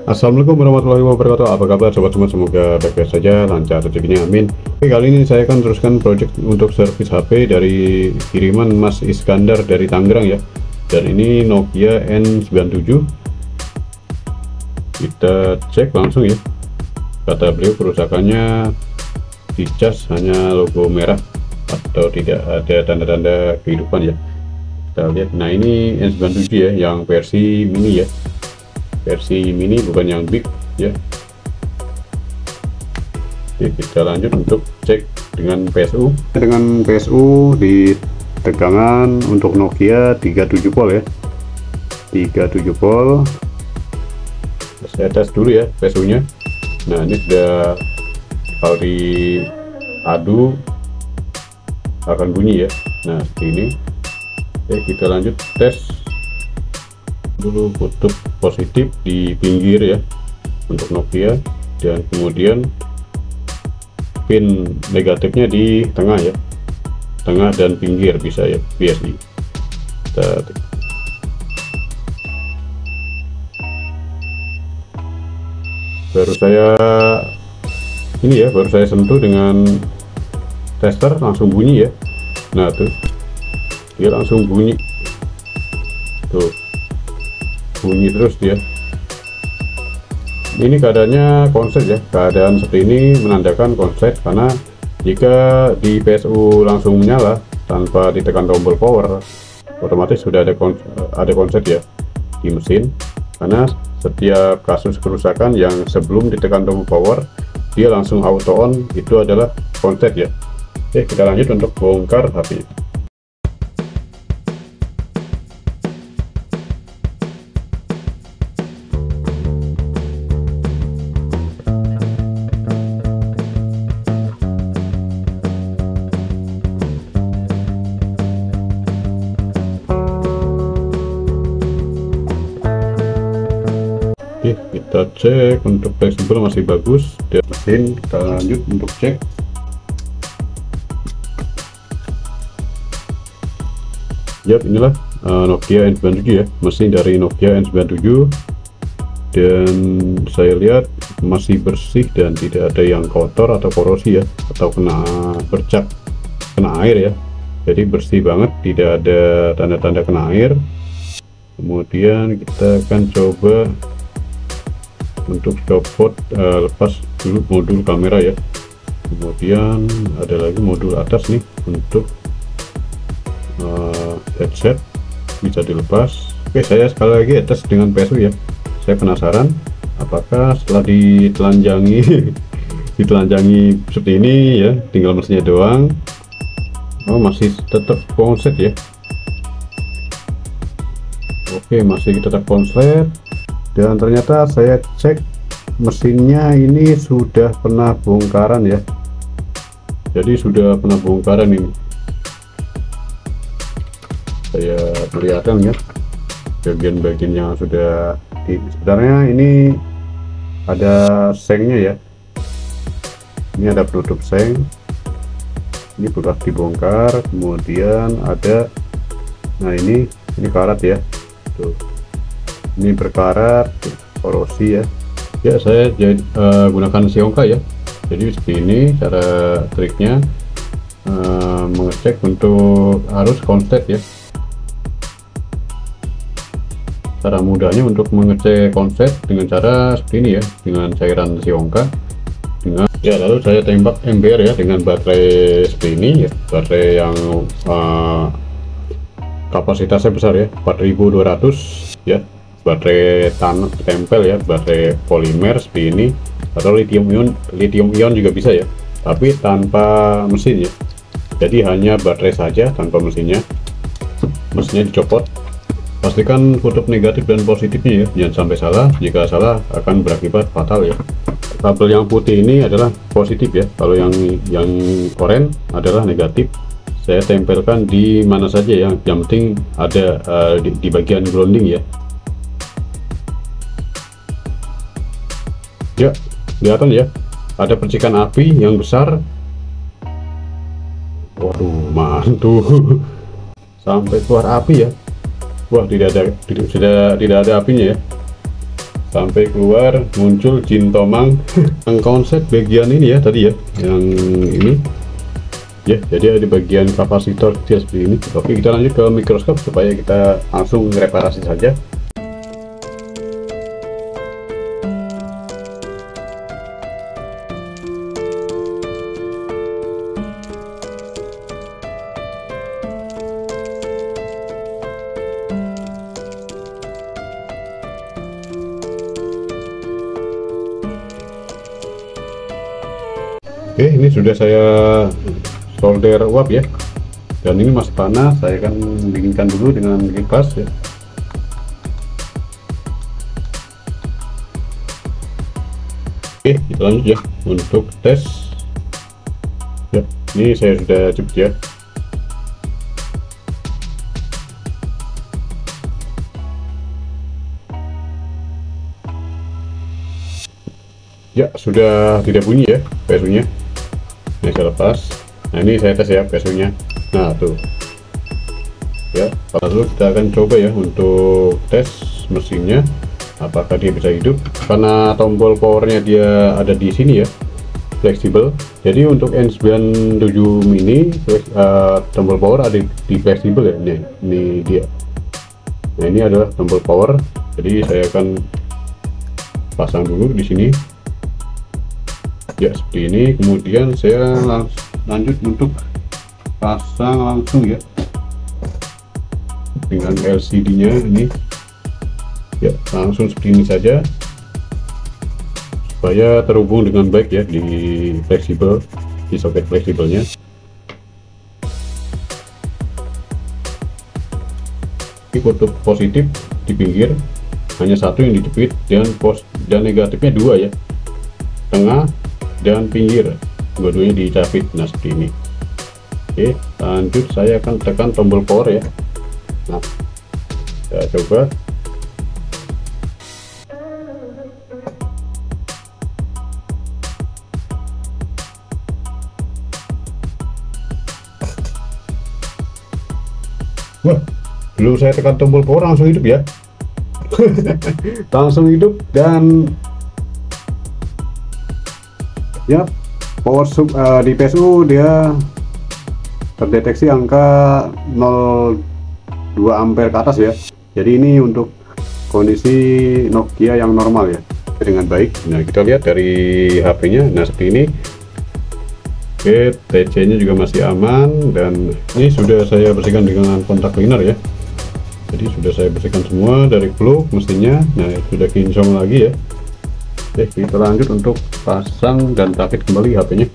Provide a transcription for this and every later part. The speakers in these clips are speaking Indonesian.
Assalamualaikum warahmatullahi wabarakatuh. Apa kabar sobat semua? Semoga baik-baik saja, lancar rezekinya, amin. Oke, kali ini saya akan teruskan project untuk servis HP dari kiriman Mas Iskandar dari Tangerang ya. Dan ini Nokia N97. Kita cek langsung ya. Kata beliau kerusakannya dicas hanya logo merah atau tidak ada tanda-tanda kehidupan ya. Kita lihat. Nah, ini N97 ya, yang versi mini ya. Versi mini, bukan yang big ya. Oke, kita lanjut untuk cek dengan PSU. Dengan PSU di tegangan untuk Nokia 37 volt ya, 37 volt. Saya tes dulu ya PSU nya. Nah, ini sudah, kalau diadu akan bunyi ya. Nah, seperti ini. Oke, kita lanjut tes dulu kutub positif di pinggir ya untuk Nokia, dan kemudian pin negatifnya di tengah ya, tengah dan pinggir bisa ya, BSI. Baru saya ini ya, baru saya sentuh dengan tester langsung bunyi ya. Nah tuh, dia langsung bunyi tuh, bunyi terus dia. Ini keadaannya konslet ya, keadaan seperti ini menandakan konslet, karena jika di PSU langsung menyala tanpa ditekan tombol power, otomatis sudah ada konslet ya di mesin. Karena setiap kasus kerusakan yang sebelum ditekan tombol power dia langsung auto on, itu adalah konslet ya. Oke, kita lanjut untuk bongkar HP. Oke, kita cek untuk fleksibel masih bagus dan mesin. Kita lanjut untuk cek. Yap, inilah Nokia N97 ya, mesin dari Nokia N97, dan saya lihat masih bersih dan tidak ada yang kotor atau korosi ya, atau kena bercak, kena air ya. Jadi bersih banget, tidak ada tanda-tanda kena air. Kemudian kita akan coba untuk copot, lepas dulu modul kamera ya. Kemudian ada lagi modul atas nih untuk headset, bisa dilepas. Oke, saya sekali lagi tes dengan PSU ya. Saya penasaran apakah setelah ditelanjangi ditelanjangi seperti ini ya, tinggal mesinnya doang, masih tetap konslet ya. Oke, masih tetap konslet. Dan ternyata saya cek mesinnya ini sudah pernah bongkaran ya, jadi sudah pernah bongkaran ini. Saya perlihatkan ya bagian-bagian yang sudah sebenarnya ini ada sengnya ya, ini ada penutup seng, ini sudah dibongkar. Kemudian ada, nah ini karat ya tuh, ini berkarat, korosi ya. Ya, saya gunakan Xiongka ya. Jadi seperti ini cara triknya mengecek untuk arus konslet ya. Cara mudahnya untuk mengecek konslet dengan cara seperti ini ya, dengan cairan Xiongka. Ya, lalu saya tembak ember ya dengan baterai seperti ini ya, baterai yang kapasitasnya besar ya, 4200 ya. Baterai tempel ya, baterai polimer seperti ini, atau lithium ion juga bisa ya, tapi tanpa mesin ya. Jadi hanya baterai saja tanpa mesinnya. Mesinnya dicopot, pastikan kutub negatif dan positifnya ya, jangan sampai salah. Jika salah akan berakibat fatal ya. Kabel yang putih ini adalah positif ya, kalau yang oranye adalah negatif. Saya tempelkan di mana saja ya, yang penting ada di bagian grounding ya. Ya, kelihatan ya, ada percikan api yang besar. Waduh, mantul. Sampai keluar api ya. Wah, tidak ada apinya ya. sampai keluar muncul Jin Tomang. Yang konsep bagian ini ya tadi ya, yang ini ya, jadi ada di bagian kapasitor kecil seperti ini. Oke, kita lanjut ke mikroskop supaya kita langsung reparasi saja. Oke, ini sudah saya solder uap ya, dan ini masih panas. Saya akan dinginkan dulu dengan kipas ya. Oke, kita lanjut ya untuk tes ya. Ini saya sudah jepit ya. Ya, sudah tidak bunyi ya PSU nya. Ini saya lepas. Nah, ini saya tes ya PSU nya. Nah, tuh ya, lalu kita akan coba ya untuk tes mesinnya apakah dia bisa hidup, karena tombol powernya dia ada di sini ya, fleksibel. Jadi untuk N97 mini tombol power ada di fleksibel ya. Ini dia. Nah, ini adalah tombol power. Jadi saya akan pasang dulu di sini ya, seperti ini. Kemudian saya lanjut untuk pasang langsung ya dengan LCD nya ini ya, langsung seperti ini saja supaya terhubung dengan baik ya di fleksibel, di soket fleksibelnya. Ini kutub positif di pinggir hanya satu yang dijepit, dan negatifnya dua ya, tengah dan pinggir, dua-duanya dijepit. Nah, seperti ini. Oke, lanjut saya akan tekan tombol power ya. Nah, kita coba. Wah, belum saya tekan tombol power langsung hidup ya. Langsung hidup, dan ya, power di PSU dia terdeteksi angka 0,2 ampere ke atas ya. Jadi ini untuk kondisi Nokia yang normal ya, dengan baik. Nah, kita lihat dari HP-nya. Nah, seperti ini. Oke, TC nya juga masih aman, dan ini sudah saya bersihkan dengan kontak cleaner ya. Jadi sudah saya bersihkan semua dari plug mesinnya. Nah, sudah kinclong lagi ya. Oke, kita lanjut untuk pasang dan rakit kembali HP-nya.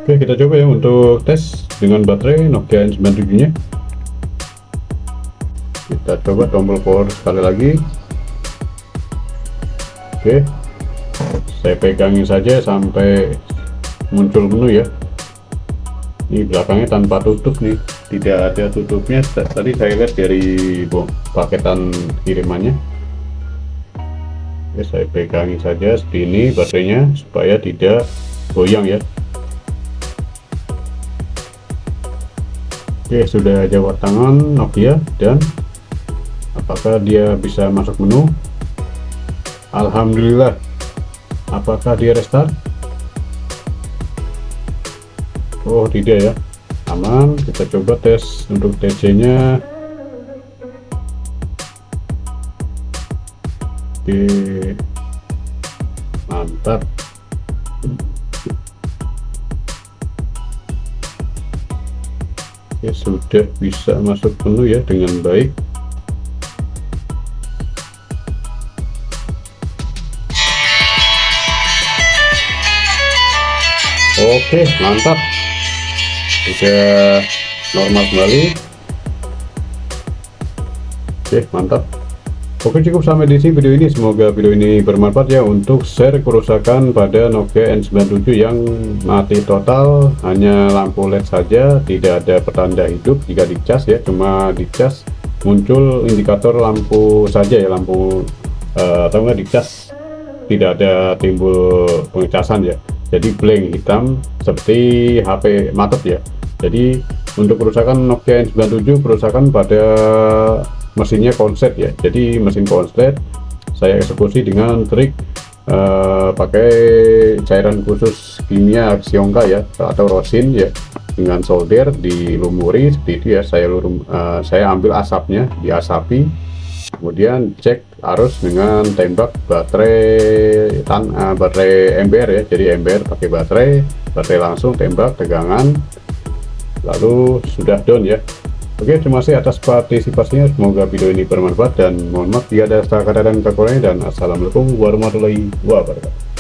Oke, kita coba ya untuk tes dengan baterai Nokia N97 nya. Kita coba tombol power sekali lagi. Oke, saya pegangin saja sampai muncul menu ya. Ini belakangnya tanpa tutup nih, tidak ada tutupnya. Tadi saya lihat dari paketan kirimannya. Oke, saya pegangin saja seperti ini baterainya supaya tidak goyang ya. Oke, sudah jawab tangan Nokia, dan apakah dia bisa masuk menu? Alhamdulillah. Apakah dia restart? Oh, tidak ya, aman. Kita coba tes untuk TC nya. Oke, mantap. Ya, sudah bisa masuk menu ya dengan baik. Oke, mantap, sudah normal kembali. Oke, mantap. Oke, cukup sampai di sini video ini. Semoga video ini bermanfaat ya untuk share kerusakan pada Nokia N97 yang mati total, hanya lampu LED saja, tidak ada pertanda hidup jika dicas ya, cuma dicas muncul indikator lampu saja ya, lampu atau enggak dicas tidak ada timbul pengecasan ya, jadi blank hitam seperti HP matet ya. Jadi untuk kerusakan Nokia N97, kerusakan pada mesinnya konslet ya, jadi mesin konslet saya eksekusi dengan trik pakai cairan khusus kimia Xiongka ya, atau rosin ya, dengan solder dilumuri seperti itu ya. Saya ambil asapnya, diasapi, kemudian cek arus dengan tembak baterai baterai MBR ya, jadi MBR pakai baterai langsung tembak tegangan, lalu sudah down ya. Oke, terima kasih atas partisipasinya, semoga video ini bermanfaat, dan mohon maaf jika ada salah kata dan kekurangan, dan assalamualaikum warahmatullahi wabarakatuh.